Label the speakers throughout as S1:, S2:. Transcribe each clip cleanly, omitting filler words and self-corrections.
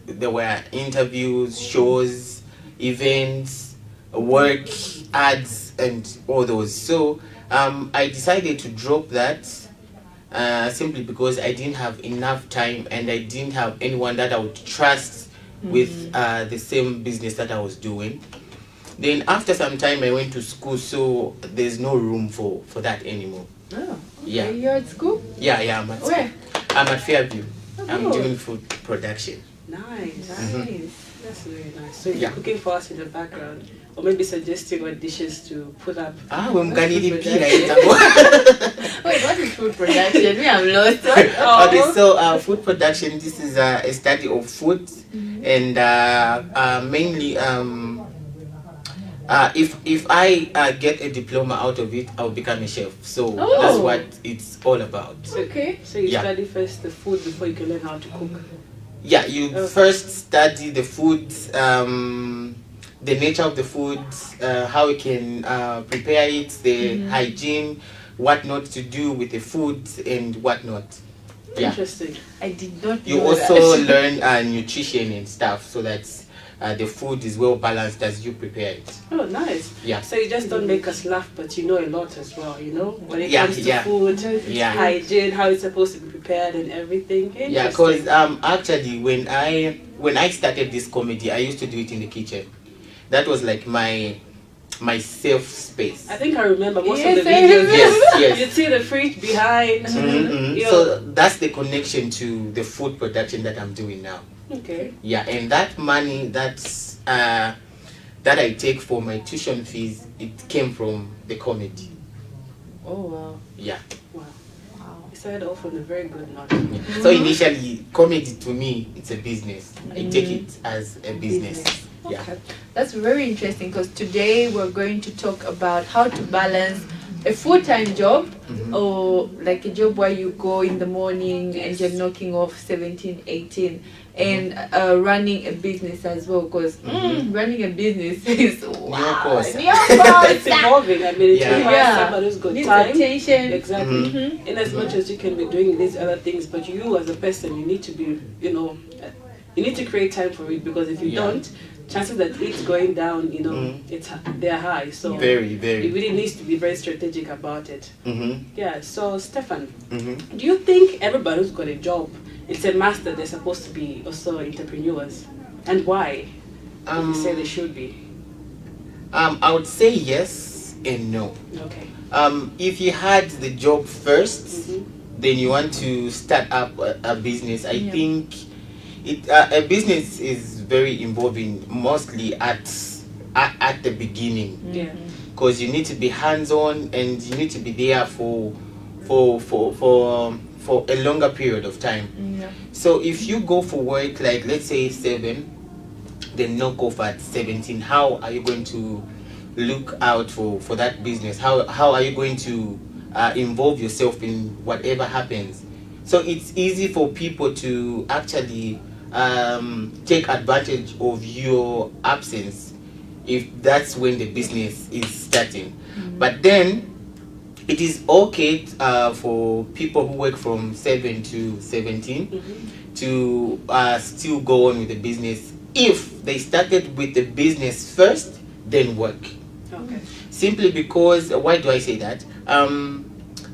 S1: there were interviews, shows, events, work, ads, and all those. So I decided to drop that simply because I didn't have enough time and I didn't have anyone that I would trust with the same business that I was doing. Then after some time I went to school, so there's no room for that anymore.
S2: Oh, okay.
S1: Yeah.
S2: You're at school?
S1: Yeah, I'm at
S2: Where?
S1: school. I'm at Fairview. I'm
S2: Oh.
S1: doing food production.
S3: Nice. That's very nice. So you're
S1: Yeah.
S3: cooking for us in the background, or maybe suggesting what dishes to put up.
S1: Wemkanilipira.
S2: Wait, what is food production? Me, I'm lost.
S1: Okay, so food production, this is a study of food, and mainly if I get a diploma out of it, I'll become a chef. So that's what it's all about.
S2: Okay.
S3: So you
S1: Yeah.
S3: study first the food before you can learn how to cook.
S1: Yeah, you first study the food, the nature of the food, how you can prepare it, the hygiene, what not to do with the food, and what not. Yeah.
S3: Interesting.
S2: I did not
S1: You
S2: know
S1: also
S2: that.
S1: learn nutrition and stuff, so that the food is well balanced as you prepare it.
S3: Oh, nice.
S1: Yeah.
S3: So you just don't make us laugh, but you know a lot as well, you know? When it
S1: Yeah,
S3: comes to
S1: yeah.
S3: food,
S1: Yeah.
S3: hygiene, how it's supposed to be prepared and everything.
S1: Yeah,
S3: Interesting.
S1: because actually when I started this comedy, I used to do it in the kitchen. That was like my safe space.
S3: I think I remember most
S2: Yes,
S3: of the
S2: I
S3: videos.
S2: remember.
S1: Yes.
S3: You'd see the fridge behind. you know.
S1: So that's the connection to the food production that I'm doing now.
S3: Okay.
S1: Yeah, and that money that I take for my tuition fees, it came from the comedy.
S2: Oh, wow.
S1: Yeah.
S3: Wow.
S2: Wow.
S3: You started off on a very good note.
S1: So initially, comedy to me, it's a business. I take it as a business. Yeah.
S3: Okay.
S2: That's very interesting because today we're going to talk about how to balance a full-time job or like a job where you go in the morning and you're knocking off 17, 18 and running a business as well because running a business is wow.
S1: course.
S3: It's evolving. I mean, it
S1: Yeah.
S3: requires someone who's got
S2: Needs
S3: time.
S2: attention.
S3: Exactly. In as much as you can be doing these other things, but you as a person, you need to be, you know, you need to create time for it because if you
S1: Yeah.
S3: don't, chances that it's going down, you know, they're high. So
S1: Very,
S3: it
S1: very.
S3: really needs to be very strategic about it. Yeah. So Stefan,
S1: Mm-hmm.
S3: do you think everybody who's got a job, it's a must that they're supposed to be also entrepreneurs, and why? You say they should be.
S1: I would say yes and no.
S3: Okay.
S1: If you had the job first, then you want to start up a business. I think a business is very involving, mostly at the beginning,
S3: Yeah.
S1: because you need to be hands-on and you need to be there for a longer period of time.
S2: Yeah.
S1: So if you go for work, like let's say 7, then knock off at 17, how are you going to look out for that business? How are you going to involve yourself in whatever happens? So it's easy for people to actually take advantage of your absence if that's when the business is starting. But then it is okay for people who work from 7 to 17 to still go on with the business if they started with the business first, then work.
S3: Okay.
S1: Simply because, why do I say that?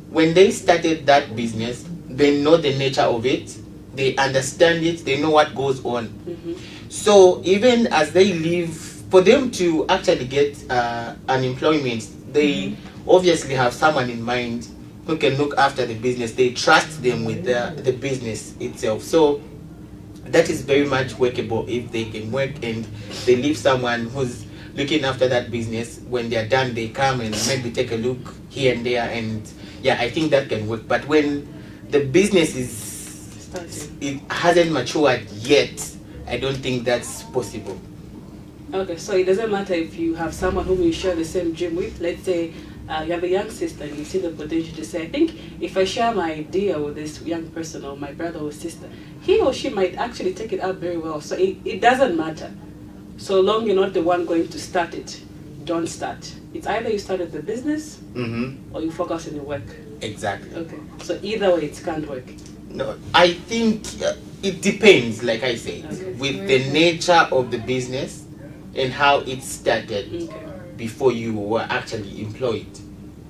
S1: When they started that business, they know the nature of it, they understand it, they know what goes on. So even as they leave, for them to actually get unemployment, they obviously have someone in mind who can look after the business. They trust them with the business itself. So that is very much workable if they can work and they leave someone who's looking after that business. When they're done, they come and maybe take a look here and there, and yeah, I think that can work. But when the business it hasn't matured yet, I don't think that's possible.
S3: Okay, so it doesn't matter if you have someone whom you share the same dream with. Let's say you have a young sister and you see the potential to say, I think if I share my idea with this young person or my brother or sister, he or she might actually take it up very well. So it doesn't matter. So long you're not the one going to start it, don't start. It's either you started the business or you focus on your work.
S1: Exactly.
S3: Okay, so either way it can't work.
S1: No, I think It depends, like I said,
S3: Okay.
S1: with the nature of the business and how it started
S3: Okay.
S1: before you were actually employed.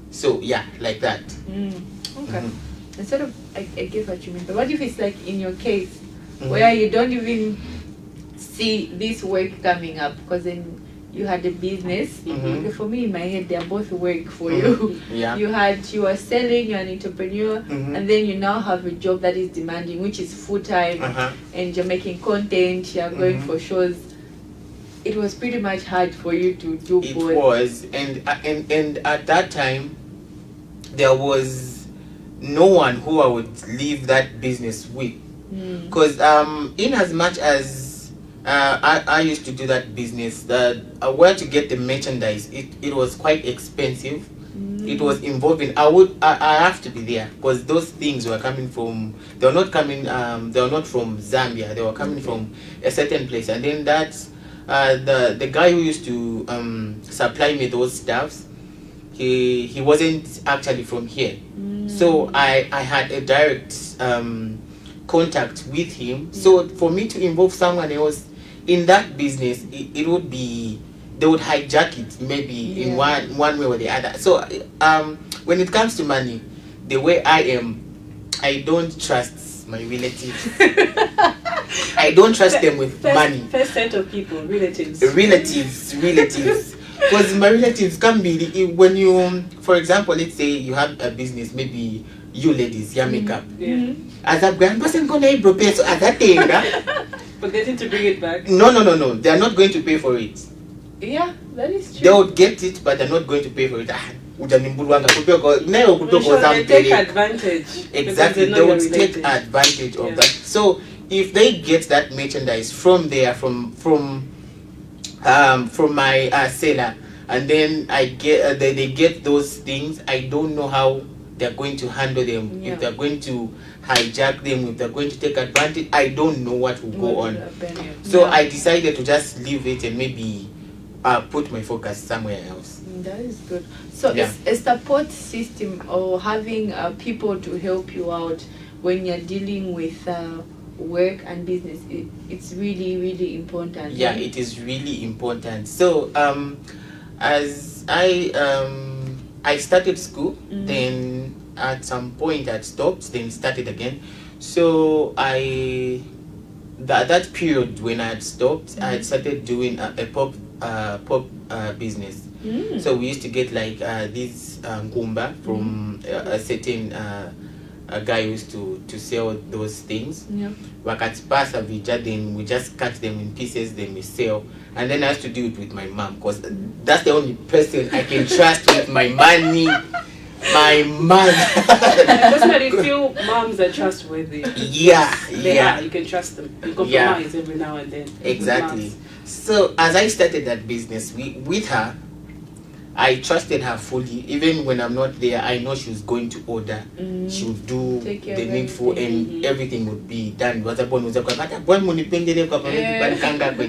S1: So yeah, like that.
S2: Okay.
S1: Mhm.
S2: And sort of, I get what you mean. But what if it's like in your case,
S1: Mhm.
S2: where you don't even see this work coming up, because then you had a business.
S1: Mhm.
S2: Okay, for me in my head, they are both work for
S1: Mhm.
S2: you.
S1: Yeah.
S2: You are selling, you're an entrepreneur,
S1: Mhm.
S2: and then you now have a job that is demanding, which is full time,
S1: Uh-huh.
S2: and you're making content, you're going
S1: Mhm.
S2: for shows. It was pretty much hard for you to do
S1: It
S2: both.
S1: was, and at that time, there was no one who I would leave that business with, because in as much as I used to do that business, where to get the merchandise, it was quite expensive. It was involving. I have to be there because those things were coming from. They were not coming. They were not from Zambia. They were coming from a certain place, and then that's the guy who used to supply me those stuffs. He wasn't actually from here, so I had a direct contact with him. So for me to involve someone else in that business, it would be, they would hijack it maybe in one way or the other. So when it comes to money, the way I am, I don't trust my relatives. I don't trust them with money.
S3: First set of people, relatives.
S1: Relatives. Because my relatives can be, when you, for example, let's say you have a business, maybe you ladies, your makeup.
S3: Yeah.
S1: As a brand person, gonna prepare so as a thing.
S3: But they need to bring it back.
S1: No. They are not going to pay for it.
S2: Yeah, that is true.
S1: They would get it, but they're not going to pay for it.
S3: They take advantage.
S1: Exactly, they would take advantage of
S3: Yeah.
S1: that. So if they get that merchandise from there, from my seller, and then I get they get those things, I don't know how they're going to handle them.
S2: Yeah.
S1: If they're going to hijack them, if they're going to take advantage, I don't know what will go on. So
S2: Yeah.
S1: I decided to just leave it and maybe put my focus somewhere else.
S2: That is good. So
S1: Yeah.
S2: a support system or having people to help you out when you're dealing with work and business, it's really, really important.
S1: Yeah, it is really important. So as I started school, then at some point I stopped, then started again. So that period when I had stopped, I had started doing a pop business. So we used to get like this ngumba from a certain a guy who used to sell those things.
S2: Yeah.
S1: Wakatipasa vija, then we just cut them in pieces, then we sell. And then I used to do it with my mom, because that's the only person I can trust with my money. My mother.
S3: Personally, few moms are trustworthy.
S1: Yeah.
S3: You can trust them. You compromise every now and then.
S1: Exactly.
S3: Moms.
S1: So as I started that business with her, I trusted her fully. Even when I'm not there, I know she's going to order. She would do
S2: Take care
S1: the
S2: of
S1: needful, and everything would be done. And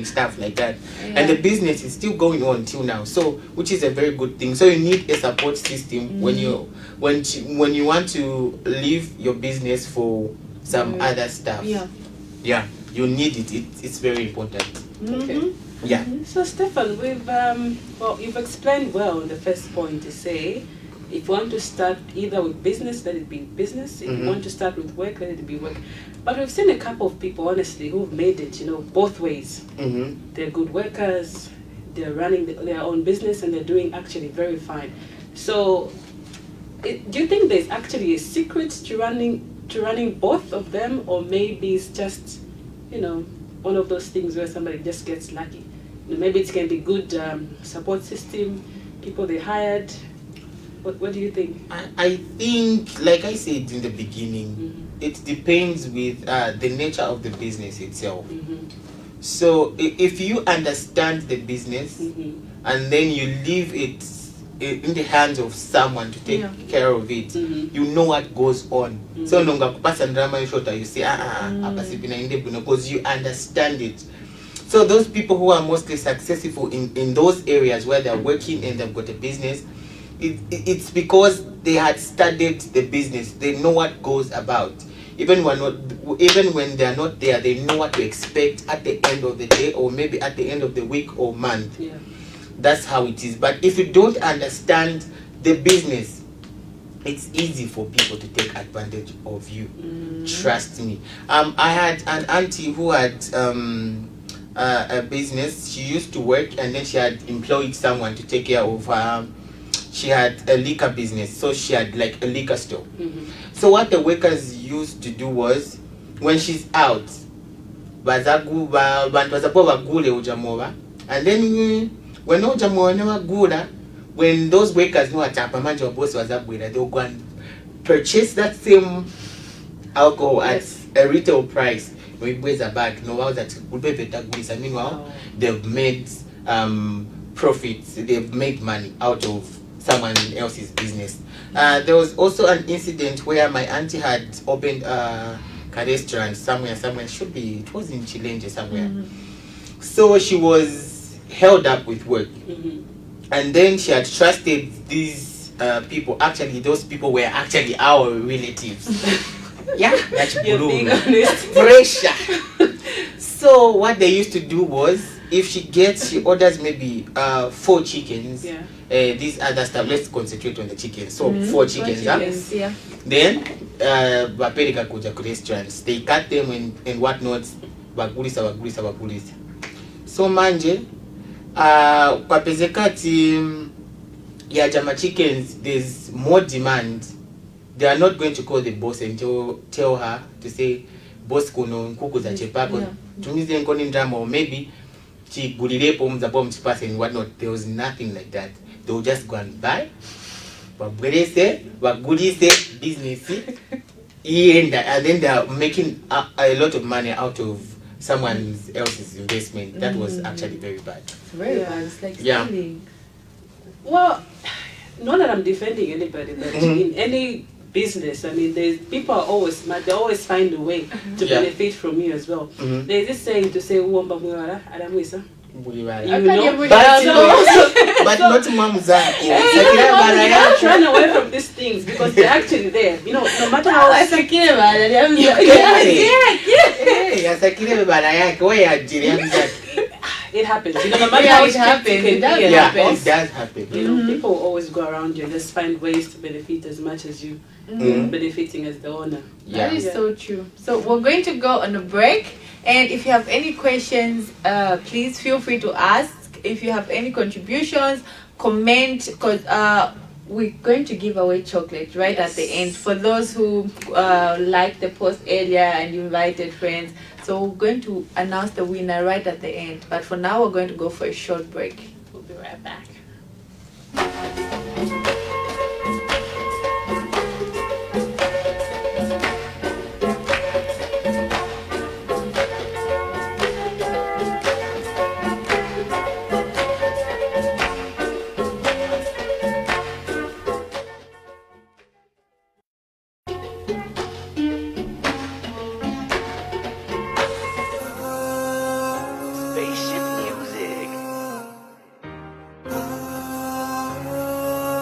S1: stuff like that. And the business is still going on till now. So, which is a very good thing. So you need a support system when you want to leave your business for some other stuff. Yeah, you need it. It's very important.
S3: Okay.
S1: Yeah.
S3: So Stefan, you've explained well in the first point to say, if you want to start either with business, let it be business. If you want to start with work, let it be work. But we've seen a couple of people, honestly, who've made it, both ways. They're good workers, they're running their own business, and they're doing actually very fine. So, do you think there's actually a secret to running both of them, or maybe it's just, one of those things where somebody just gets lucky? Maybe it can be good support system, people they hired. What do you think?
S1: I think, like I said in the beginning, it depends with the nature of the business itself. So if you understand the business and then you leave it in the hands of someone to take care of it, you know what goes on. So you say, because you understand it. So those people who are mostly successful in those areas where they're working and they've got a business, it's because they had studied the business. They know what goes about. even when they are not there, they know what to expect at the end of the day, or maybe at the end of the week or month.
S3: Yeah.
S1: That's how it is. But if you don't understand the business, it's easy for people to take advantage of you. Trust me. I had an auntie who had a business. She used to work, and then she had employed someone to take care of her. She had a liquor business, so she had like a liquor store. So what the workers used to do was, when she's out, and then when when those workers know what Chapamanja boss was up with, they'll go and purchase that same alcohol at a retail price. We raise a bag, no that would be better goods. And meanwhile, they've made profits, they've made money out of someone else's business. There was also an incident where my auntie had opened a restaurant somewhere, it was in Chilenge somewhere. So she was held up with work. And then she had trusted these people. Actually, those people were actually our relatives. Yeah, that's
S3: being honest.
S1: Pressure. So what they used to do was, if she orders maybe 4 chickens.
S3: Yeah.
S1: These other stuff. Let's concentrate on the chickens. So 4 chickens.
S2: Yeah.
S1: Then bapereka kuja ku restaurants. They cut them and whatnot. Bagulisa. So manje. Kwa pezekati ya jama chickens, there's more demand. They are not going to call the boss and tell her to say, boss kuno nkuku za chepako tumize nkoni ndama, or maybe chigulirepo mzapo mchipase and whatnot. There was nothing like that. They will just go and buy, bagulise business, and then they are making a lot of money out of someone else's investment. That was actually very bad.
S2: Very bad. It's like stealing.
S3: Well, not that I'm defending anybody, but in any business, I mean, people are always smart. They always find a way to benefit from you as well. There's this saying to say, "Uomba mwara, adamwisa." You know,
S1: but not mamza.
S3: Run away from these things because they're actually there. You know, no matter how it happens. You know, no matter how
S2: it happens, it does
S1: happen.
S3: You know, people always go around you and just find ways to benefit as much as you benefiting as the owner.
S2: That is so true. So we're going to go on a break, and if you have any questions, please feel free to ask. If you have any contributions, comment, because we're going to give away chocolate right at the end for those who liked the post earlier and you invited friends. So we're going to announce the winner right at the end. But for now, we're going to go for a short break. We'll be right back.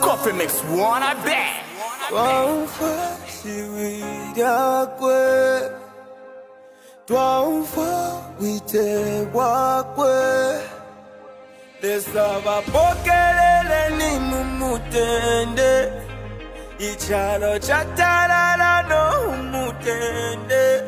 S4: Coffee makes one, I bet.
S5: Ichalo chatarara no mutende.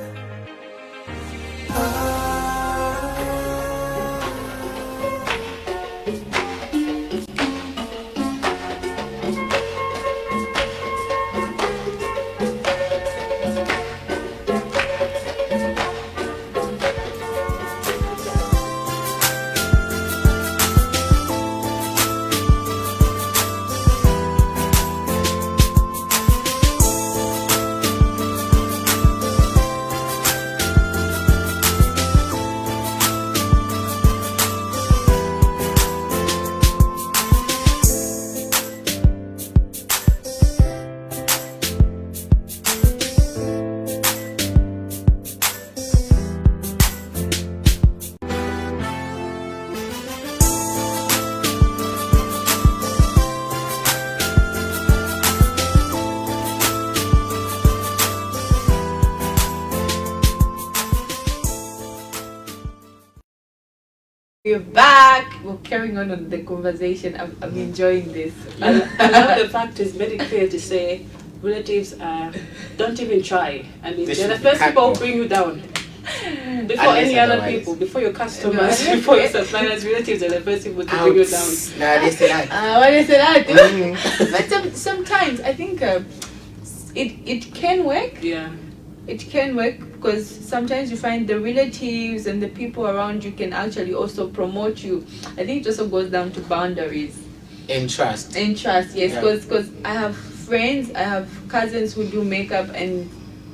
S2: We're back. We're carrying on the conversation. I'm enjoying this.
S3: I love the fact it's very clear to say relatives don't even try. I mean, they're the first people who bring you down. Before any other people, before your customers, before your suppliers, relatives are the first people to bring you down.
S1: Nah, they say that.
S2: What is that? But sometimes I think it can work.
S3: Yeah.
S2: It can work because sometimes you find the relatives and the people around you can actually also promote you. I think it also goes down to boundaries.
S1: And trust.
S2: And trust, yes. Because I have friends, I have cousins who do makeup and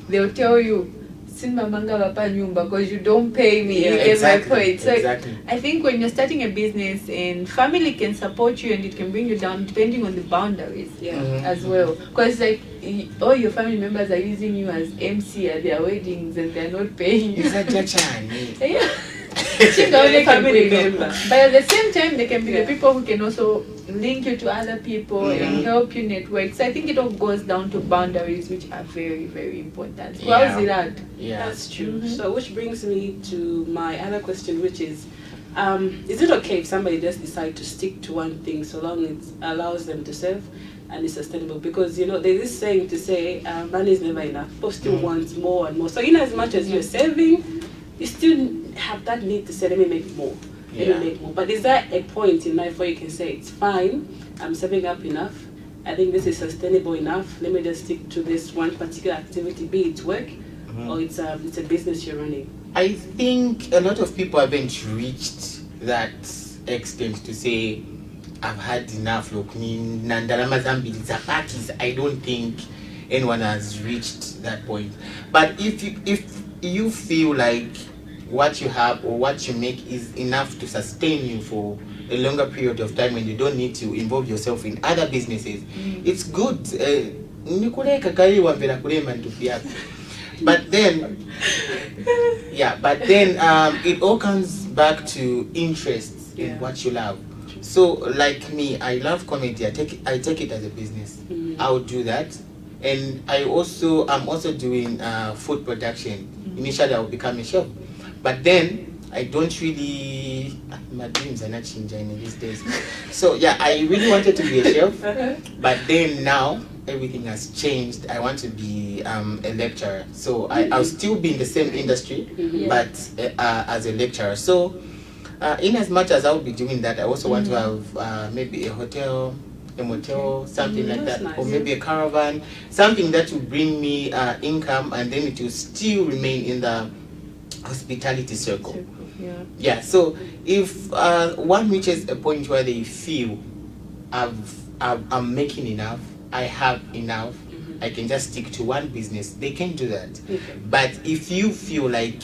S2: they'll tell you, Simba manga papa nyumba because you don't pay me.
S1: Yeah,
S2: You get
S1: exactly,
S2: my point. So
S1: exactly.
S2: I think when you're starting a business and family can support you and it can bring you down depending on the boundaries as well. Because like all your family members are using you as MC at their weddings and they're not paying you.
S1: Is that Jachan?
S2: Yeah. Family
S3: member.
S2: But at the same time, they can be the people who can also link you to other people and help you network. So I think it all goes down to boundaries, which are very, very important.
S1: Yeah.
S2: How's it at?
S1: Yeah.
S3: That's true. So which brings me to my other question, which is it okay if somebody just decide to stick to one thing so long it allows them to serve and is sustainable? Because there's this saying to say money is never enough. People still want more and more. So in as much as you're saving, you still have that need to say, let me make more. Let me make more. But is there a point in life where you can say, it's fine, I'm saving up enough, I think this is sustainable enough, let me just stick to this one particular activity, be it work or it's a business you're running?
S1: I think a lot of people haven't reached that extent to say, I've had enough. Look, I don't think anyone has reached that point. But if you feel like what you have or what you make is enough to sustain you for a longer period of time and you don't need to involve yourself in other businesses, it's good. But then it all comes back to interest in what you love. So like me, I love comedy. I take it as a business. I would do that. And I'm also doing food production. Initially I would become a chef. But then I don't really, my dreams are not changing these days. So yeah, I really wanted to be a chef. But then now everything has changed. I want to be a lecturer. So I'll still be in the same industry, but as a lecturer. So in as much as I'll be doing that, I also want to have maybe a hotel, a motel, something like that,
S3: nice.
S1: or maybe a caravan, something that will bring me income, and then it will still remain in the hospitality circle. Yeah. So if one reaches a point where they feel I'm making enough, I have enough, I can just stick to one business, they can do that. But if you feel like,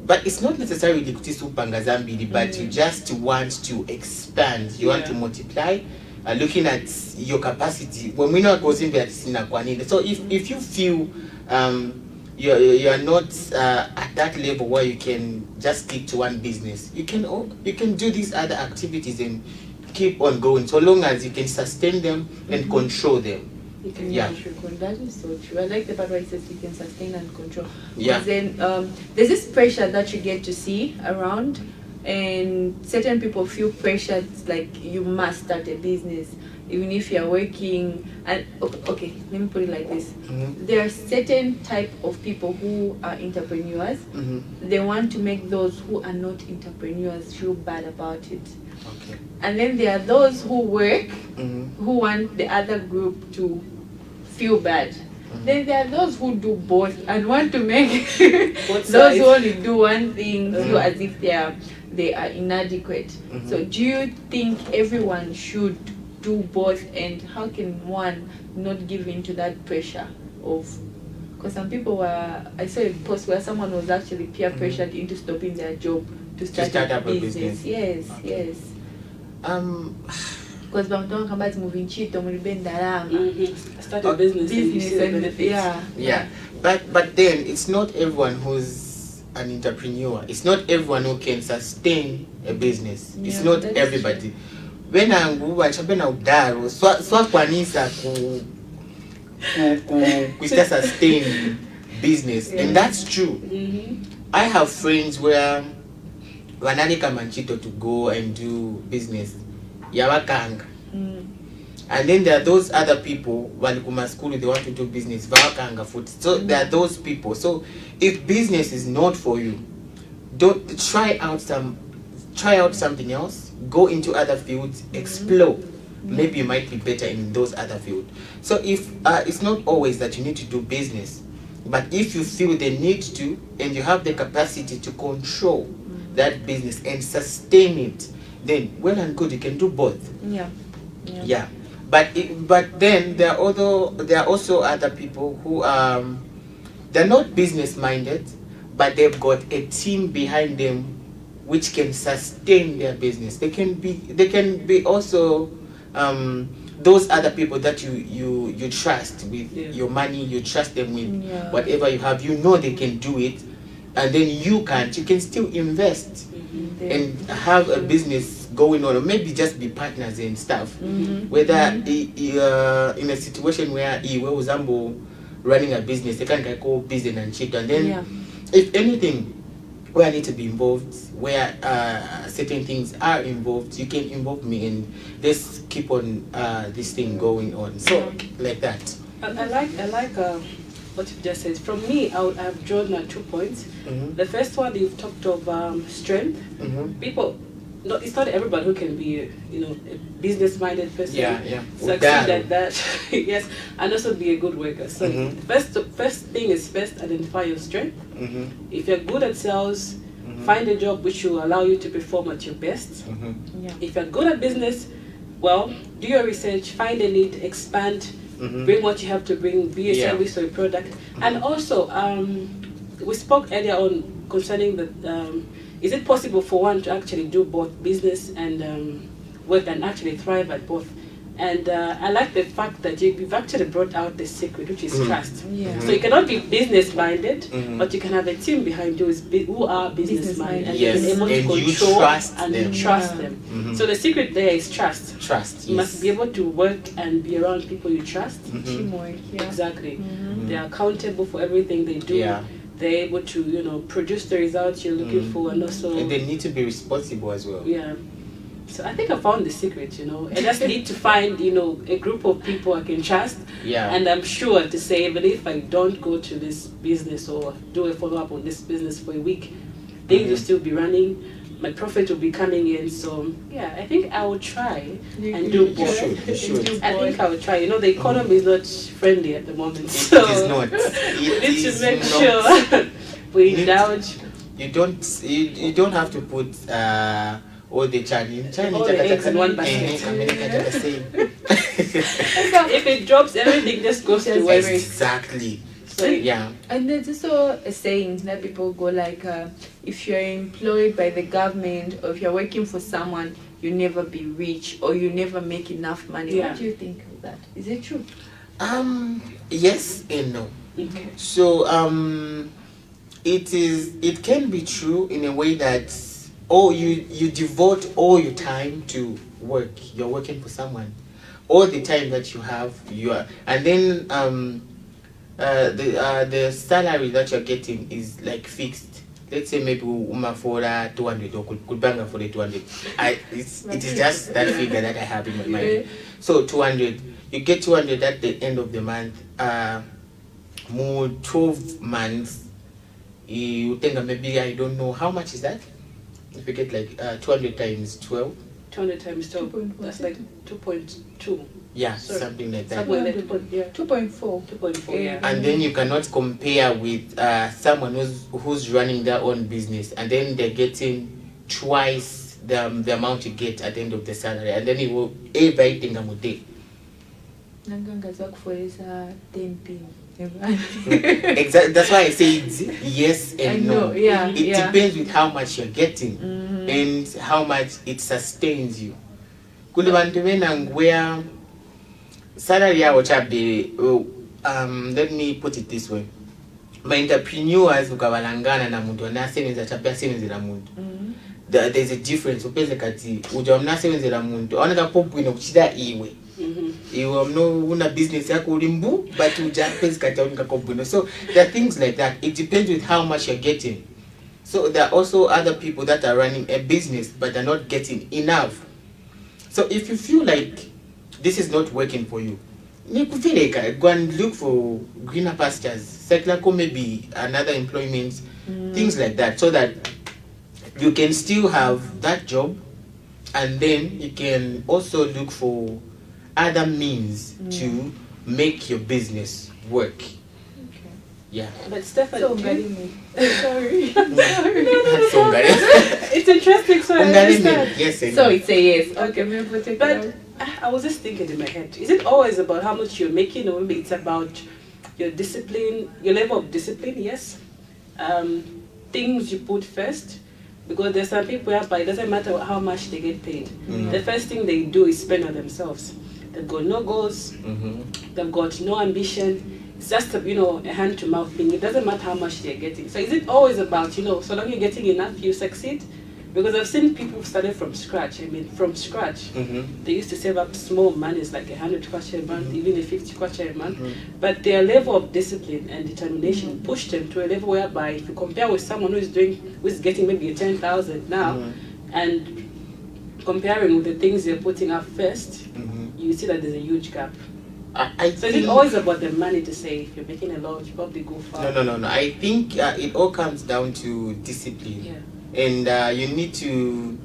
S1: but it's not necessarily but you just want to expand, you want to multiply, looking at your capacity. When we're not going to so if you feel you are not at that level where you can just stick to one business, you can do these other activities and keep on going so long as you can sustain them and control them.
S2: That is so true. I like the part where it says you can sustain and control.
S1: Yeah.
S2: Because then there's this pressure that you get to see around, and certain people feel pressured like you must start a business even if you're working. And okay, let me put it like this. There are certain type of people who are entrepreneurs. They want to make those who are not entrepreneurs feel bad about it.
S1: Okay. And
S2: then there are those who work who want the other group to feel bad. Then there are those who do both and want to make those who only do one thing feel as if they are inadequate. So do you think everyone should do both, and how can one not give in to that pressure of, because some people I saw a post where someone was actually peer pressured into stopping their job to start
S1: up a business.
S2: Yes. Because somebody's moving cheat or
S3: start a business and you see the benefits.
S1: But then it's not everyone who's an entrepreneur. It's not everyone who can sustain a business. It's not everybody. When I'm udaro swakwanisa ku sustain business, and that's true. I have friends where vanaleka manchito to go and do business yavakanga. And then there are those other people valikuma school, they want to do business vavakanga futi. So there are those people. So if business is not for you, don't try out something else, go into other fields, explore. Maybe you might be better in those other fields. So if it's not always that you need to do business, but if you feel the need to and you have the capacity to control that business and sustain it, then well and good, you can do both. Yeah. But then there are also other people who they're not business minded, but they've got a team behind them which can sustain their business. They can be also those other people that you trust with your money, you trust them with whatever you have, you know they can do it, and then you can still invest and have a business going on, or maybe just be partners and stuff. Whether in a situation where Uzambo running a business, they can go business and shit, and then if anything where I need to be involved, where certain things are involved, you can involve me and let's keep on this thing going on. So like that.
S3: I like what you just said. From me, I've drawn 2 points. The first one, you've talked of strength. People, it's not everybody who can be a business-minded person. Succeed at that. Yes, and also be a good worker. So first thing is first identify your strength. If you're good at sales, find a job which will allow you to perform at your best. If you're good at business, well, do your research, find a need, expand, bring what you have to bring, be a service or a product. And also, we spoke earlier on concerning the is it possible for one to actually do both business and work and actually thrive at both? And I like the fact that you've actually brought out the secret, which is trust. So you cannot be business-minded, but you can have a team behind you who are business-minded and you can be able to control and trust them. So the secret there is trust. You must be able to work and be around people you trust.
S2: Teamwork,
S3: Exactly. They are accountable for everything they do. They're able to, produce the results you're looking for, and also...
S1: And they need to be responsible as well.
S3: So I think I found the secret, I just need to find, a group of people I can trust. And I'm sure to say, even if I don't go to this business or do a follow-up on this business for a week, things will still be running, my profit will be coming in. So, I think I will try and do both.
S1: You should.
S3: I think I will try. The economy is not friendly at the moment. So
S1: it is not.
S3: We need to make sure we indulge.
S1: You don't have to put... all the
S3: eggs in one basket. If it drops, everything just goes to waste.
S1: Exactly.
S3: So,
S2: and there's also a saying that people go like, if you're employed by the government or if you're working for someone, you never be rich or you never make enough money. What do you think of that? Is it true?
S1: Yes and no.
S2: Okay.
S1: So it can be true in a way that you devote all your time to work. You're working for someone. All the time that you have, and then the salary that you're getting is like fixed. Let's say maybe for 200 or could bang for the 200. It is just that figure that I have in my mind. So 200, you get 200 at the end of the month. More 12 months. You think maybe I don't know how much is that. If you get like 200 times 12.
S3: 200 times 12, that's like 2.2.
S1: Yeah, something like that.
S2: 2.4.
S3: 2.4,
S1: And then you cannot compare with someone who's running their own business, and then they're getting twice the amount you get at the end of the salary, and then it will everything a day. Exactly. That's why I say it's yes and no. It depends with how much you're getting and how much it sustains you. Where salary let me put it this way. My entrepreneurs ukabalangana na muntu anasebenza chapya sebenzela muntu. There's a difference. Upeze kati ujamunasebenzela muntu. Onaka popu ino kuchida iwe. You have no business yakulimbu, but you just pay. So there are things like that. It depends with how much you're getting. So there are also other people that are running a business but are not getting enough. So if you feel like this is not working for you, go and look for greener pastures, cyclical, maybe another employment, things like that, so that you can still have that job, and then you can also look for other means to make your business work. Yeah.
S3: But Stefan,
S2: So
S3: sorry.
S2: sorry.
S3: It's interesting, so I understand.
S1: Yes,
S2: So it's a yes. Okay, maybe take
S3: But
S2: it
S3: I was just thinking in my head, is it always about how much you're making, or maybe it's about your discipline, your level of discipline? Yes. Things you put first, because there's some people whereby it doesn't matter how much they get paid. The first thing they do is spend on themselves. They've got no goals. They've got no ambition. It's just a hand to mouth thing. It doesn't matter how much they're getting. So is it always about, so long you're getting enough, you succeed? Because I've seen people who started from scratch. From scratch. They used to save up small monies, like 100 kwacha a month, even a 50 kwacha a month. But their level of discipline and determination pushed them to a level whereby, if you compare with someone who's getting maybe 10,000 now, and comparing with the things they're putting up first, you see that there's a huge gap. So is it always about the money to say, if you're making a lot, you probably go far?
S1: No. I think it all comes down to discipline.
S3: Yeah.
S1: And you need to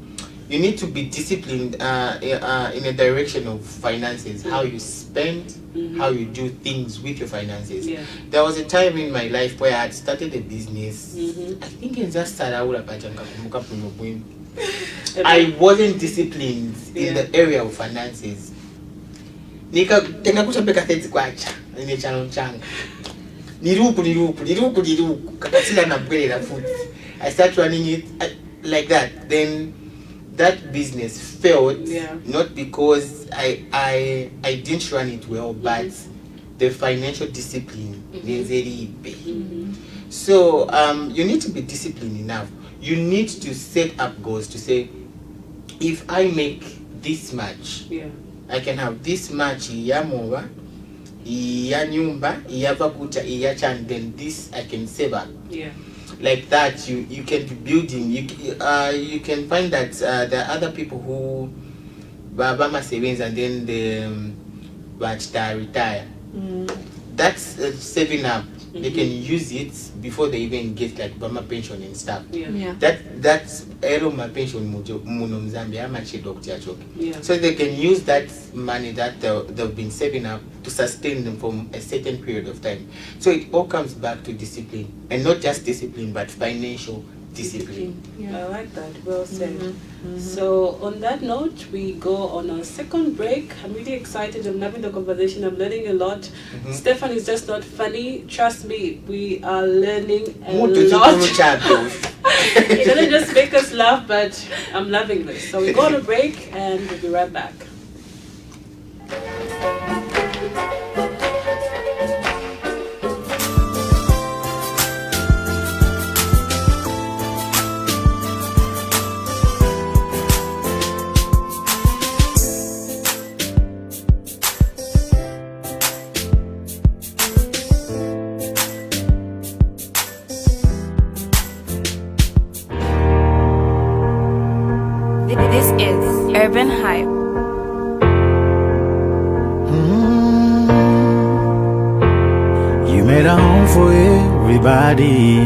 S1: be disciplined in a direction of finances, how you spend, how you do things with your finances.
S3: Yeah.
S1: There was a time in my life where I had started a business. I think it's just I wasn't disciplined in the area of finances. Tenga kuchambeka 30 kwacha ine chano changa niruku kakasila na bwele food. I start running it like that. Then that business failed, not because I didn't run it well, but the financial discipline is very big. So you need to be disciplined enough. You need to set up goals to say, if I make this much, I can have this much iya moba, iya nyumba, iya vakuta, iya chan, then this I can save up. Like that, you can be building. You can find that there are other people who baba savings and then they retire. That's saving up. They can use it before they even get like Bama pension and stuff. That's my pension so they can use that money that they've been saving up to sustain them for a certain period of time. So it all comes back to discipline, and not just discipline but financial discipline.
S3: I like that. Well said. So on that note, we go on a second break. I'm really excited. I'm loving the conversation. I'm learning a lot. Stefan is just not funny. Trust me, we are learning a lot. It doesn't just make us laugh, but I'm loving this. So we go on a break and we'll be right back.
S6: This is Urban Hype.
S5: You made a home for everybody,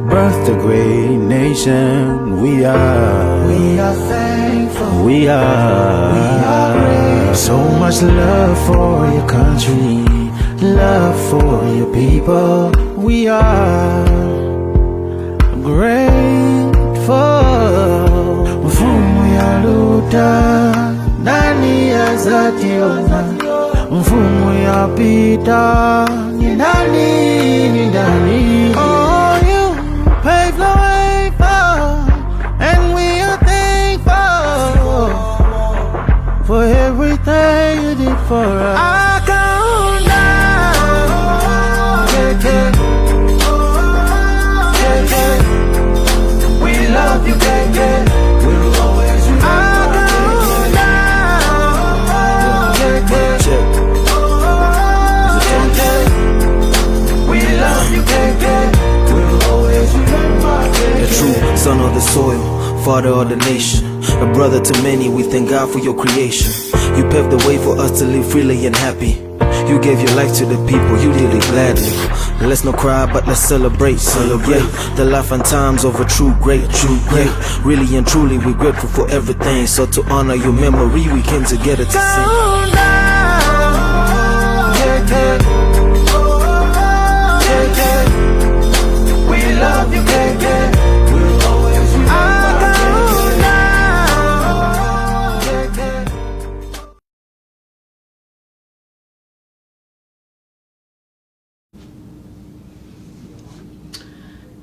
S5: birthed a great nation. We are thankful. We are so much love for your country, love for your people. We are grateful. Mfumu ya luta nani ya zationa, mfumu ya pita ni nani. Oh, you paved the way for, and we are thankful for everything you did for us. I count down, we love you, KK. True father of the nation, a brother to many. We thank God for your creation. You paved the way for us to live freely and happy. You gave your life to the people, you did it gladly. Let's not cry, but let's celebrate. Yeah, the life and times of a true great. Yeah, really and truly, we're grateful for everything. So to honor your memory, we came together to sing.
S7: We love you, KK. We'll always remember KK.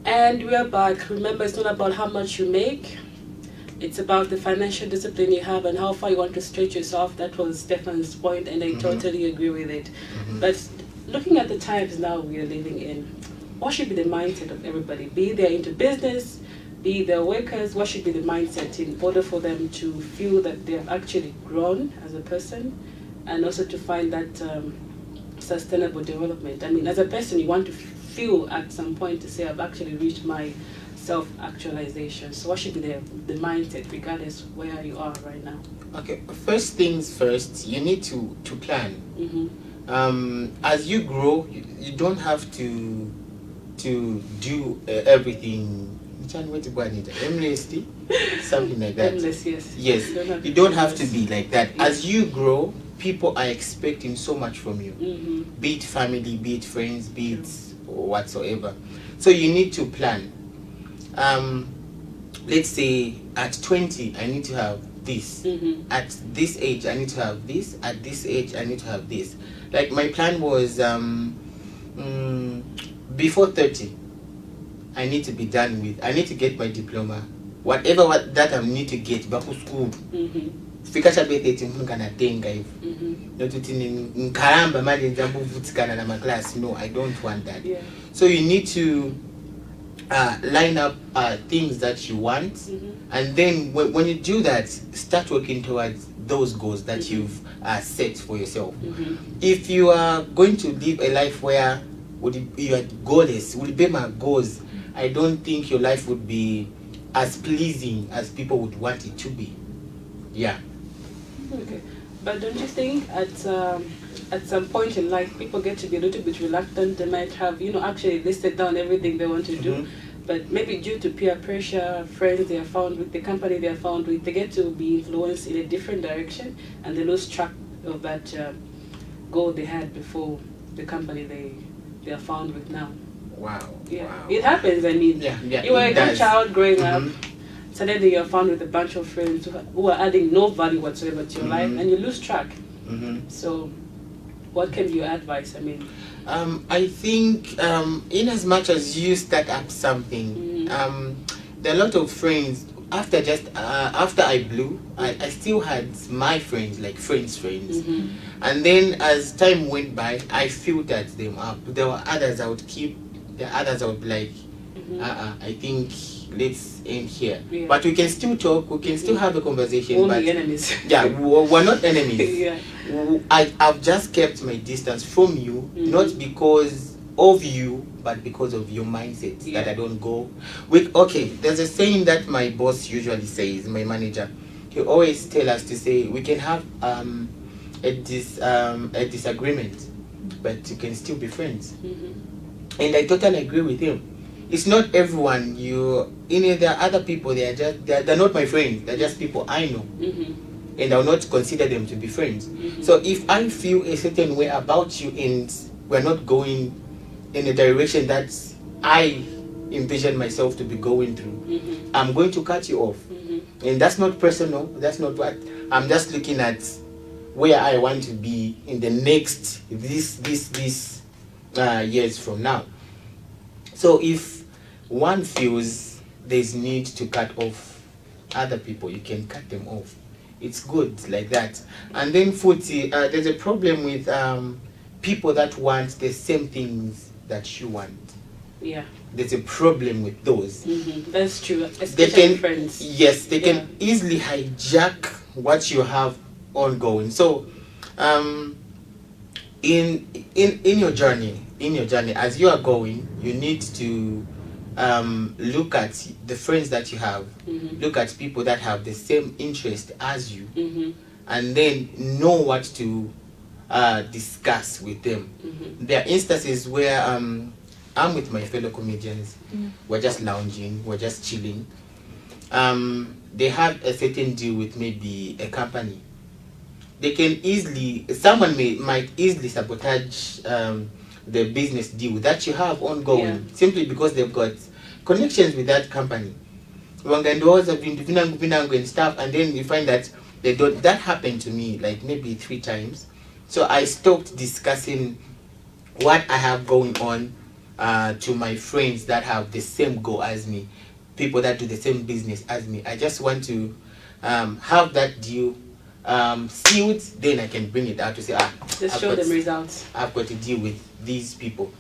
S3: And we are back. Remember, it's not about how much you make. It's about the financial discipline you have and how far you want to stretch yourself. That was Stefan's point, and I totally agree with it. But looking at the times now we are living in, what should be the mindset of everybody? Be they're into business, be they're workers, what should be the mindset in order for them to feel that they've actually grown as a person, and also to find that sustainable development? I mean, as a person, you want to feel at some point to say, I've actually reached my self-actualization. So what should be the mindset regardless where you are right now?
S1: Okay, first things first, you need to plan. As you grow, you don't have to do everything. Something like that.
S3: Endless, yes.
S1: Yes, you don't have to be like that. As you grow, people are expecting so much from you. Be it family, be it friends, be it whatsoever. So you need to plan. Let's say at 20, I need to have this. At this age, I need to have this. At this age, I need to have this. Like my plan was before 30, I need to be done with. I need to get my diploma. Whatever that I need to get back to school. Fika chabete mungana tenga hivi. Not nkaramba mali njambu vutikana na class. No, I don't want that. So you need to line up things that you want, and then when you do that, start working towards those goals that you've set for yourself. If you are going to live a life where you are goalless, will be my goals, I don't think your life would be as pleasing as people would want it to be. Yeah.
S3: Okay, but don't you think at some point in life people get to be a little bit reluctant? They might have, actually listed down everything they want to do, but maybe due to peer pressure, friends they are found with, the company they are found with, they get to be influenced in a different direction, and they lose track of that goal they had before the company they are found with now.
S1: Wow.
S3: Yeah,
S1: wow.
S3: it happens. I mean, you were a good child growing up. Suddenly you're found with a bunch of friends who are adding no value whatsoever to your life, and you lose track. So what can you advise? I mean,
S1: I think in as much as you start up something, there are a lot of friends. After I blew, I still had my friends, like friends, and then as time went by, I filtered them up. There were others I would keep, there are others I would be like, I think let's end here. But we can still talk, we can still have a conversation.
S3: Only enemies.
S1: Yeah, we're not enemies. I've just kept my distance from you, not because of you, but because of your mindset, that I don't go with. Okay, there's a saying that my boss usually says, my manager, he always tell us to say, we can have a disagreement, but you can still be friends. And I totally agree with him. It's not everyone there are other people, they're not my friends, they're just people I know. And I'll not consider them to be friends. So if I feel a certain way about you and we're not going in a direction that I envision myself to be going through, I'm going to cut you off. And that's not personal, that's not what, I'm just looking at where I want to be in the next, this years from now. So if one feels there's need to cut off other people, you can cut them off. It's good like that. And then there's a problem with people that want the same things that you want. Yeah. There's a problem with those.
S3: That's true, especially friends.
S1: Yes, they can easily hijack what you have ongoing. So in your journey, as you are going, you need to look at the friends that you have, look at people that have the same interest as you, and then know what to discuss with them. There are instances where I'm with my fellow comedians, we're just lounging, we're just chilling. They have a certain deal with maybe a company. They can easily, someone might easily sabotage the business deal that you have ongoing, simply because they've got connections with that company. And stuff, and then you find that they don't. That happened to me like maybe 3 times. So I stopped discussing what I have going on to my friends that have the same goal as me, people that do the same business as me. I just want to have that deal sealed, then I can bring it out to say,
S3: just show them results.
S1: I've got to deal with these people.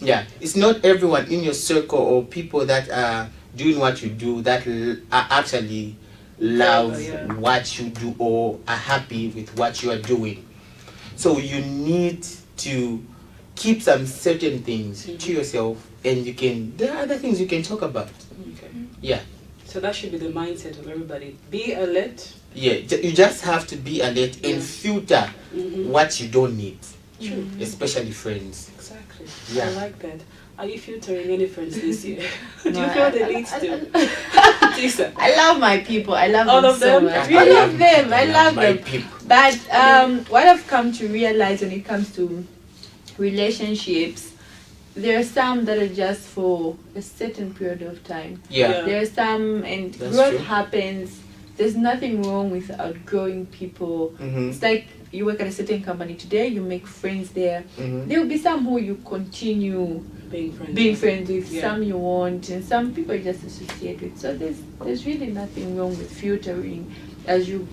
S1: It's not everyone in your circle or people that are doing what you do that are actually love what you do or are happy with what you are doing. So you need to keep some certain things to yourself, and there are other things you can talk about.
S3: So that should be the mindset of everybody. Be alert.
S1: You just have to be alert and filter what you don't need.
S3: True.
S1: Especially friends.
S3: Exactly.
S1: Yeah.
S3: I like that. Are you filtering any friends this year? Do you feel the need to? Tisa.
S2: I love my people. I love
S3: all
S2: them
S3: of
S2: so
S3: them.
S2: much.
S3: Really?
S2: I love them. I love
S1: my
S2: them.
S1: people.
S2: But what I've come to realize when it comes to relationships, there are some that are just for a certain period of time. There are some, and
S1: That's
S2: growth
S1: true.
S2: happens. There's nothing wrong with outgrowing people. It's like you work at a certain company today, you make friends there. There will be some who you continue being friends with, some you won't, and some people you just associate with. So there's really nothing wrong with filtering as you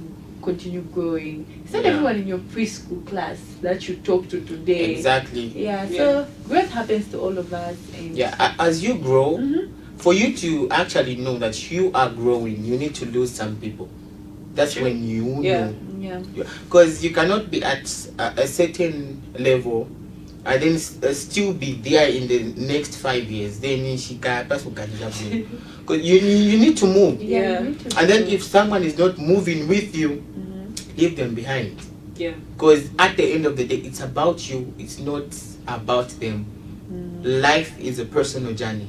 S2: continue growing. It's not everyone in your preschool class that you talk to today.
S1: Exactly.
S2: So growth happens to all of us. And
S1: as you grow, for you to actually know that you are growing, you need to lose some people. That's when you know. Because you cannot be at a certain level and then still be there in the next 5 years. Then because you need to move. And then if someone is not moving with you, leave them behind. Because at the end of the day, it's about you. It's not about them. Life is a personal journey.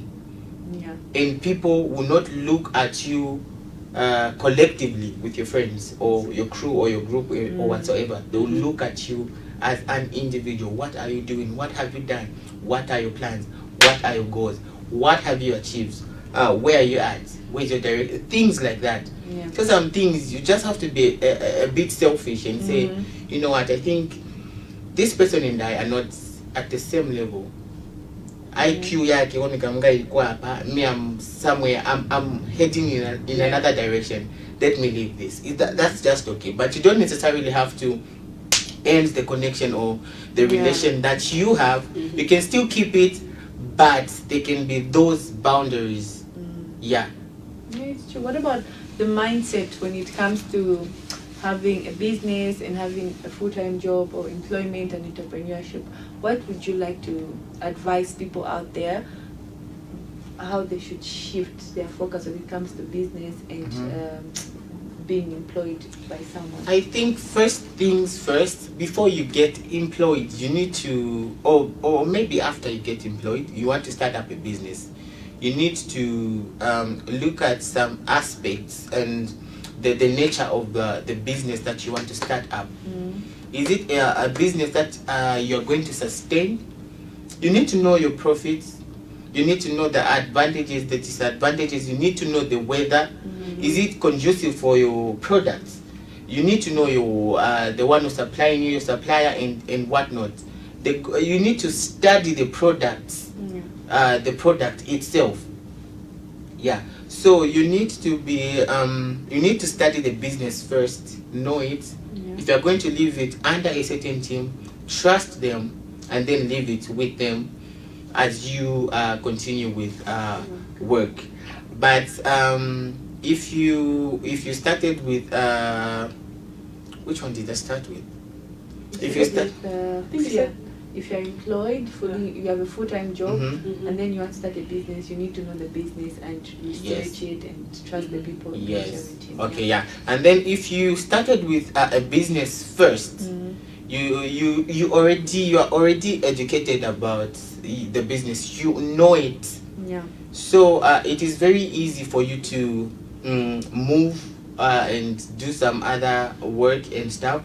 S1: And people will not look at you collectively with your friends or your crew or your group or whatsoever. They will look at you as an individual. What are you doing? What have you done? What are your plans? What are your goals? What have you achieved? Where are you at? Where's your direction? Things like that. So some things you just have to be a bit selfish and say, you know what, I think this person and I are not at the same level. IQ yake wonikamga ilikuwa hapa, me I'm somewhere, I'm heading in another direction. Let me leave this. That's just okay. But you don't necessarily have to end the connection or the relation that you have. You can still keep it, but there can be those boundaries.
S2: It's true. What about the mindset when it comes to having a business and having a full-time job or employment and entrepreneurship? What would you like to advise people out there how they should shift their focus when it comes to business and being employed by someone?
S1: I think first things first, before you get employed, you need to, or maybe after you get employed, you want to start up a business. You need to look at some aspects and the nature of the business that you want to start up. Is it a business that you're going to sustain? You need to know your profits. You need to know the advantages, the disadvantages. You need to know the weather. Is it conducive for your products? You need to know the one who's supplying you, your supplier, and whatnot. You need to study the products, the product itself. So you need to be you need to study the business first, know it. If you're going to leave it under a certain team, trust them, and then leave it with them as you continue with work. But if you started with which one did I start with?
S2: If you start if you're employed, you have a full-time job,
S1: Mhm.
S2: and then you want to start a business, you need to know the business and research it and trust the people. who
S1: Yes.
S2: share with you.
S1: Okay. Yeah. And then if you started with a business first, you are already educated about the business. You know it.
S2: Yeah.
S1: So it is very easy for you to move and do some other work and stuff,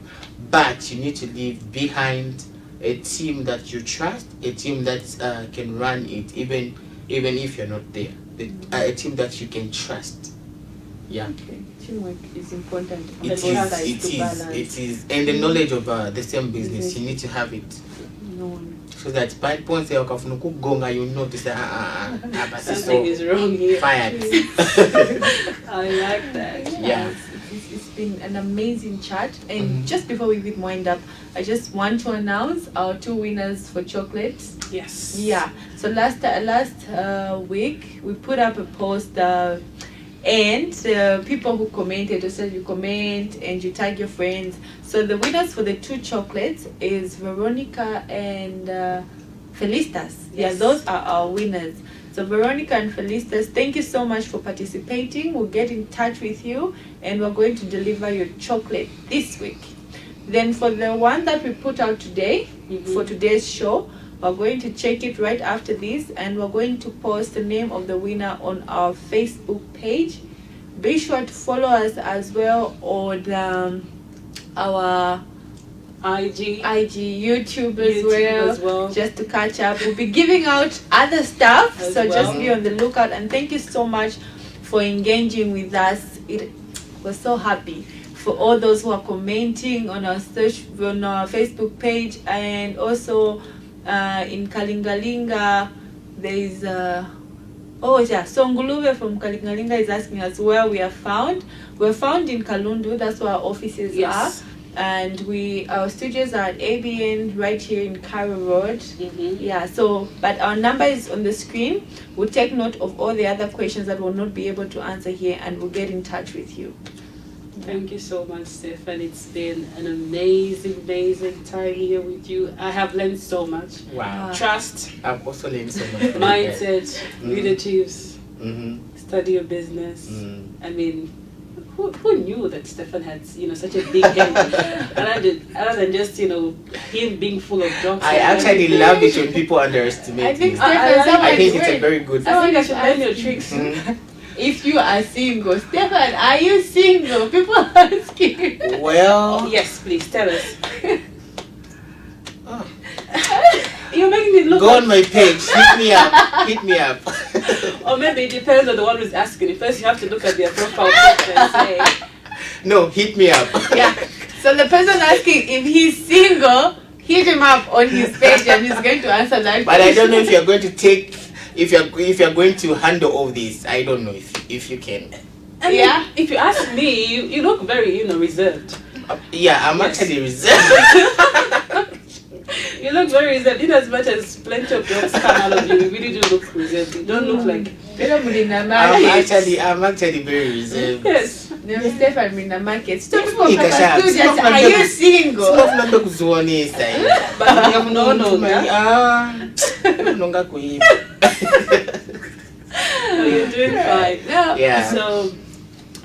S1: but you need to leave behind a team that you trust, a team that can run it, even if you're not there. A team that you can trust. Yeah.
S2: Okay. Teamwork is important on
S1: It
S2: both
S1: is,
S2: sides to balance.
S1: it is, and the knowledge of the same business, you need to have it.
S2: No.
S1: So that by point say okafuna ukugonga, you know to say but
S3: Something is wrong here.
S1: fired.
S3: I like that.
S1: Yeah.
S2: It's been an amazing chat, and just before we wind up, I just want to announce our 2 winners for chocolates.
S3: Yes.
S2: Yeah. So last week we put up a post, and people who commented, so you comment and you tag your friends. So the winners for the 2 chocolates is Veronica and Felicitas. Yeah,
S3: Yes.
S2: those are our winners. So Veronica and Felicitas, thank you so much for participating. We'll get in touch with you and we're going to deliver your chocolate this week. Then for the one that we put out today, for today's show, we're going to check it right after this, and we're going to post the name of the winner on our Facebook page. Be sure to follow us as well on our
S3: IG,
S2: YouTube
S3: as well.
S2: just to catch up. We'll be giving out other stuff,
S3: As
S2: so just
S3: well.
S2: be on the lookout. And thank you so much for engaging with us. We're so happy for all those who are commenting on our Facebook page, and also in Kalingalinga there is Songuluve from Kalingalinga is asking us where we are found. We're found in Kalundu, that's where our offices
S3: Yes.
S2: are. And our studios are at ABN right here in Cairo Road. Yeah, so but our number is on the screen. We'll take note of all the other questions that we'll not be able to answer here, and we'll get in touch with you.
S3: Thank you so much, Stefan. It's been an amazing time here with you. I have learned so much.
S1: Wow.
S3: Trust,
S1: I've also learned so much. from
S3: mindset, leaderships,
S1: Mm-hmm.
S3: study your business.
S1: Mm.
S3: I mean, who knew that Stefan had such a big head? Other than just him being full of jokes.
S1: I
S3: and
S1: actually
S3: everything.
S1: love it when people underestimate
S2: I think
S1: me.
S2: Stefan,
S1: I think it's a very good.
S3: I think I should learn your tricks.
S2: if you are single, Stefan, are you single? People are asking.
S1: Well,
S3: Yes, please tell us.
S1: oh.
S3: You're making me look
S1: Go
S3: like,
S1: on my page. Hit me up. Hit me up.
S3: or maybe it depends on the one who's asking. First, you have to look at their profile picture and say,
S1: No, hit me up.
S2: Yeah. So the person asking if he's single, hit him up on his page and he's going to answer that.
S1: But I don't know if you're going to take, if you're going to handle all this. I don't know if you can.
S3: I mean,
S2: Yeah.
S3: if you ask me, you look very, reserved.
S1: Yeah, I'm
S3: Yes.
S1: actually reserved.
S3: You look very reserved. In as much as plenty of jokes come out of you, you really do look reserved. You don't look like
S1: I'm actually very reserved.
S3: yes.
S2: Never Stefan Mina Market. Stop
S1: Stefan Mina Market.
S2: students. Are you single?
S1: Sinokunombe kuziwonesa.
S3: But no,
S1: Nonga kuyiba.
S3: you're doing fine.
S2: No.
S1: Yeah.
S3: So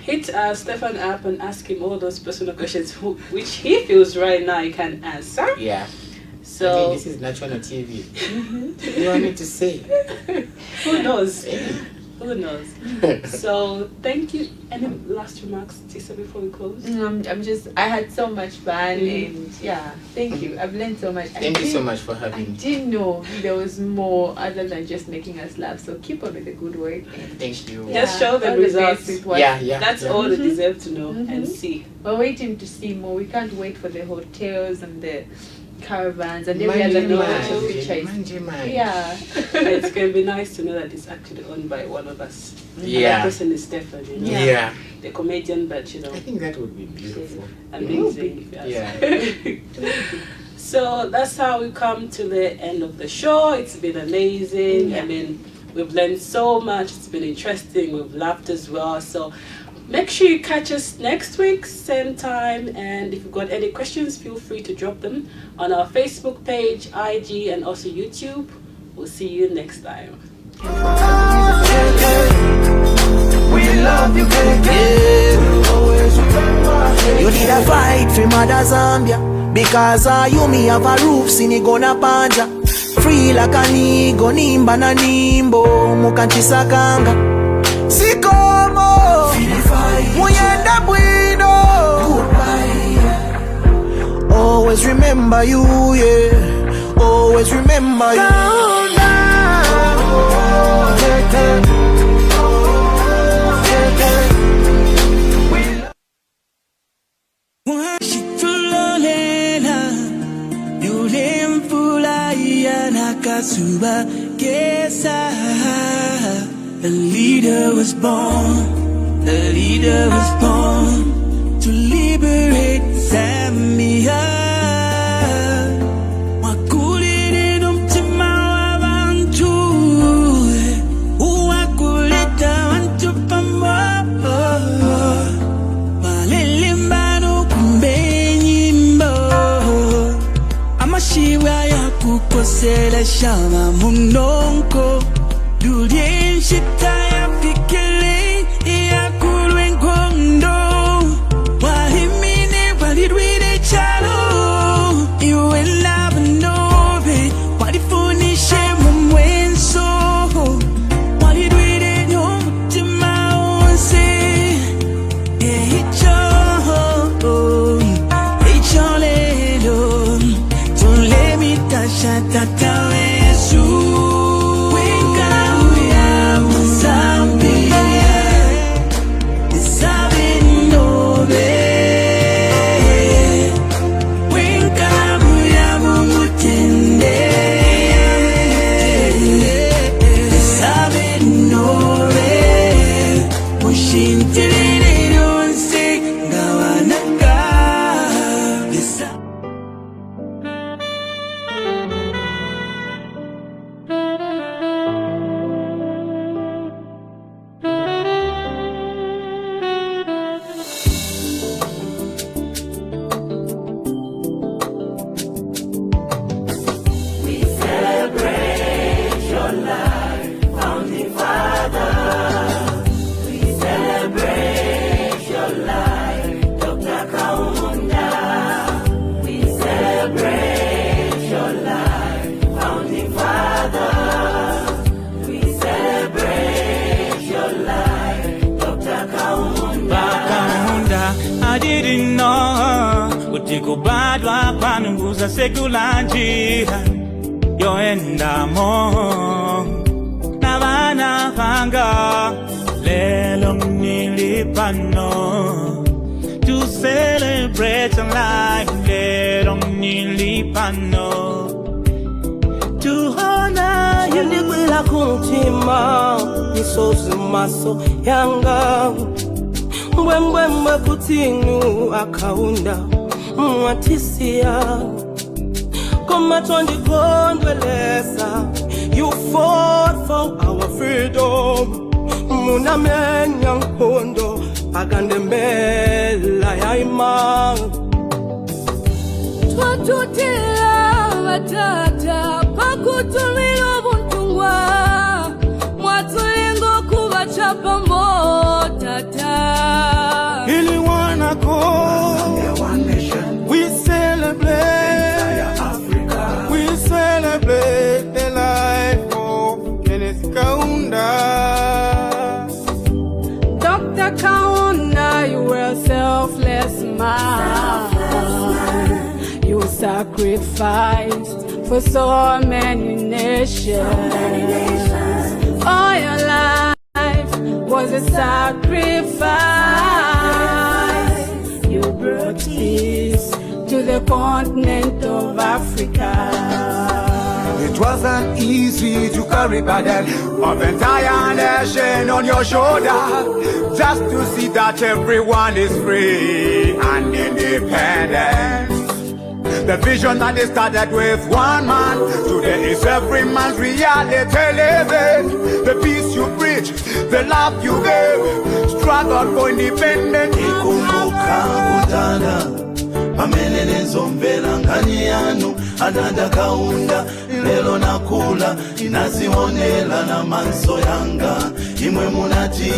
S3: hit Stefan up and ask him all those personal questions which he feels right now he can answer.
S1: Yeah. I think
S3: So
S1: this is national TV. You want me to say?
S3: who knows? Who knows? So thank you. Any last remarks, Tisa, before we close?
S2: I had so much fun and yeah, thank you. I've learned so much.
S1: Thank you so much for
S2: I
S1: having me.
S2: didn't know there was more other than just making us laugh. So keep up with the good work.
S1: Thank you.
S3: Yeah. Just show them
S2: all the
S3: results.
S2: best with what-
S1: Yeah.
S3: That's all they deserve to know and see.
S2: We're waiting to see more. We can't wait for the hotels and the caravans and every other
S3: Manje,
S2: feature. Yeah.
S3: It's going to be nice to know that it's actually owned by one of us. And that
S1: Yeah.
S3: person is Stefan,
S1: Yeah.
S3: the comedian, but
S1: I think that would be beautiful.
S3: amazing. If you ask.
S1: Yeah.
S3: So that's how we come to the end of the show. It's been amazing. I mean, we've learned so much. It's been interesting. We've laughed as well. So Make sure you catch us next week, same time. And if you've got any questions, feel free to drop them on our Facebook page, IG, and also YouTube. We'll see you next time.
S7: We love you, baby. We'll always remember.
S5: You need a fight for Mother Zambia, because you me have a roof sinigona panja. Free like a nigo, nimba na nimbo, mukanchisakanga. Sikomo, muyenda bwino. Goodbye. Always remember you, yeah. Always remember you. Kasuba Kesa, a leader was born, a leader was born to liberate Zambia. Wakulire nomtima wabantu, uwakuleta wantu pamoja. Malele mbano kumbe nyimbo, amashiwa ya kukosela shama munonko. Dulien shita ya pikele ya kulwengondo. Wahimine walidwide chalo, iwe lava nobe. Walifunishe mumwenso, walidwide nyomutima onse. Icho lelo, tulemi tashatata wesu. I didn't know utikubadwa kwanunguza sekulanji yoenda mo na vana vanga lelo nilipano to celebrate life lelo nilipano to honor you
S8: Nilikwila kuntima misozi maso yanga mbwembwe kutinu akaunda mwatisia koma twandikondwelesa. You fought for our freedom, munamenya nkondo agandembela yaima.
S2: Twatutila batata pakutulila buntungwa mwatulingo kubachapa motata.
S5: Ili wanako, we celebrate, we celebrate the life of Kenneth Kaunda.
S2: Dr. Kaunda, you were a selfless man. You sacrificed for so many nations. All your life was a sacrifice. You brought peace to the continent of Africa.
S7: It wasn't easy to carry burden of entire nation on your shoulder, just to see that everyone is free and independent. The vision that they started with one man, today is every man's reality living. The peace you preach, the love you give, struggled for independence.
S5: Ikumbuka kutana pamene nzomvera ngani yanu ananda kaunda lelo nakula inazionela na manso yanga imwe munati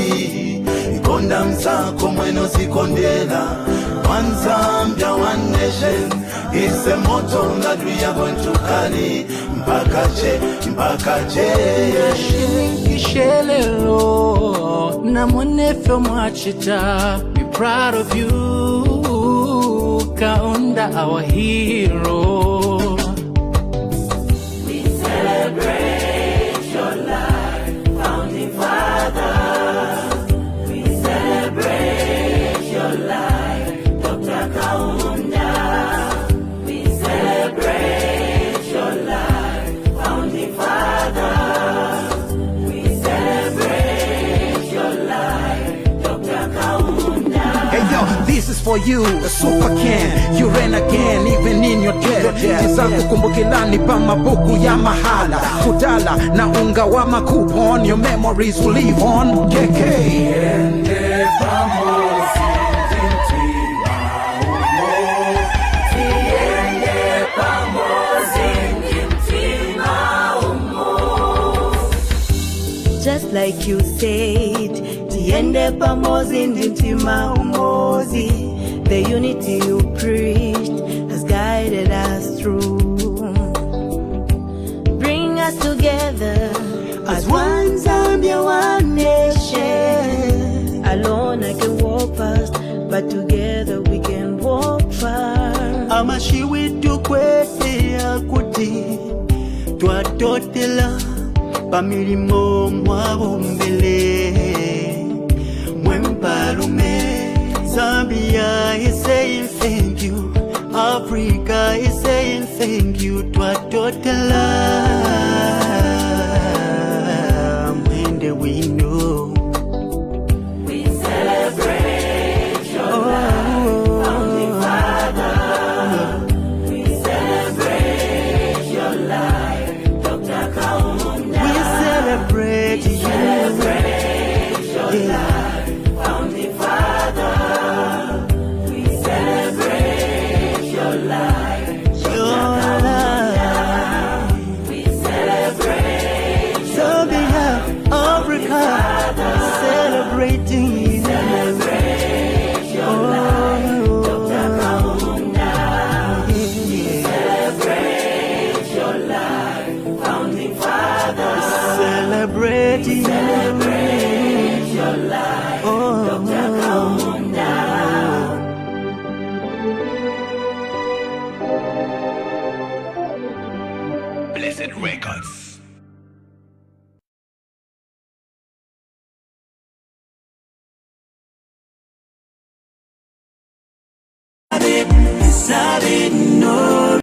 S5: ikonda msako mweno sikondela. One Zambia, one nation is the motto that we are going to carry. Mpakache
S8: Kishelelo na mwenefyo mwachita. Be proud of you, Kaunda, our hero.
S9: We celebrate your life, founding father. We celebrate your life, Dr. Kaunda. We celebrate your life, founding father. We celebrate your life, Dr. Kaunda.
S7: Hey yo, this is for you, a super can. You ran again, even in your death. Tizangu kumbukilani pa mabuku ya mahala. Kudala na unga wa makupon. Your memories will live on. KK.
S5: Tiende pamoja
S9: Just like you said, tiende pamoja ndimtima umozi. The unity you preached has guided us through. Bring us together as one Zambia, one nation. Alone I can walk fast, but together we can walk far.
S5: Amashiwi tukwete akuti twatotela pamilimo mwabombele mwempalume. Zambia is saying thank you, Africa is saying thank you, twatotela mwende we know.
S9: We celebrate your life, founding father. We celebrate your life, Dr. Kaunda.
S5: We celebrate you.
S9: Celebrate your life, founding father. We celebrate your life,
S5: Your life.
S9: we celebrate
S5: Zambia, Africa, celebrating you.
S9: celebrate your life, Dr. Kaunda. Celebrate your life, founding father.
S5: Celebrating you.
S9: Celebrate your life, Dr. Kaunda.
S7: Blessed Records.
S5: Sabe